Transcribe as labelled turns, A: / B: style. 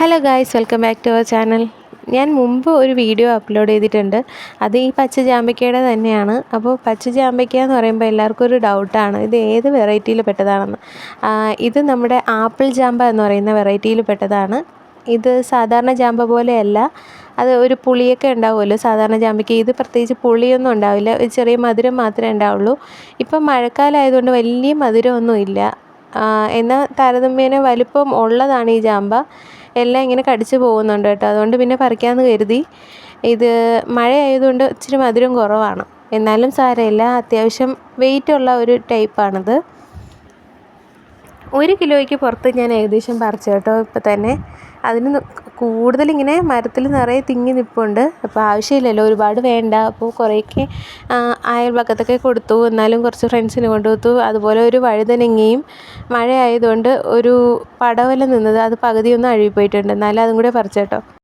A: Hello guys, welcome back to our channel. ഞാൻ മുമ്പ് ഒരു വീഡിയോ അപ്ലോഡ് ചെയ്തിട്ടുണ്ട്. അത് ഈ പച്ച ജാമ്പയ്ക്കയുടെ തന്നെയാണ്. അപ്പോൾ പച്ച ജാമ്പയ്ക്ക എന്ന് പറയുമ്പോൾ എല്ലാവർക്കും ഒരു ഡൗട്ടാണ്, ഇത് ഏത് വെറൈറ്റിയിൽ പെട്ടതാണെന്ന്. ഇത് നമ്മുടെ ആപ്പിൾ ജാമ്പ എന്ന് പറയുന്ന വെറൈറ്റിയിൽ പെട്ടതാണ്. ഇത് സാധാരണ ജാമ്പ പോലെയല്ല, അത് ഒരു പുളിയൊക്കെ ഉണ്ടാവുമല്ലോ സാധാരണ ജാമ്പയ്ക്ക്. ഇത് പ്രത്യേകിച്ച് പുളിയൊന്നും ഉണ്ടാവില്ല, ഒരു ചെറിയ മധുരം മാത്രമേ ഉണ്ടാവുള്ളൂ. ഇപ്പം മഴക്കാലം ആയതുകൊണ്ട് വലിയ മധുരമൊന്നും ഇല്ല, എന്നാൽ താരതമ്യേന വലിപ്പം ഉള്ളതാണ് ഈ ജാമ്പ. എല്ലാം ഇങ്ങനെ കടിച്ചു പോകുന്നുണ്ട് കേട്ടോ, അതുകൊണ്ട് പിന്നെ പറിക്കാമെന്ന് കരുതി. ഇത് മഴ ആയതുകൊണ്ട് ഇച്ചിരി മധുരം കുറവാണ്, എന്നാലും സാരമില്ല, അത്യാവശ്യം വെയിറ്റുള്ള ഒരു ടൈപ്പാണിത്. 1 കിലോയ്ക്ക് പുറത്ത് ഞാൻ ഏകദേശം പറിച്ചു കേട്ടോ. ഇപ്പം തന്നെ അതിന് കൂടുതലിങ്ങനെ മരത്തിൽ നിറയെ തിങ്ങി നിൽപ്പുണ്ട്. അപ്പോൾ ആവശ്യമില്ലല്ലോ, ഒരുപാട് വേണ്ട. അപ്പോൾ കുറേയൊക്കെ അയൽപക്കത്തൊക്കെ കൊടുത്തു, എന്നാലും കുറച്ച് ഫ്രണ്ട്സിന് കൊണ്ടുകൊടുത്തു. അതുപോലെ ഒരു വഴുതനങ്ങയും മഴ ആയതുകൊണ്ട് ഒരു പടവലം നിന്നത്, അത് പകുതിയൊന്നും അഴുകിപ്പോയിട്ടുണ്ട്, എന്നാലും അതും കൂടെ പറിച്ചു കേട്ടോ.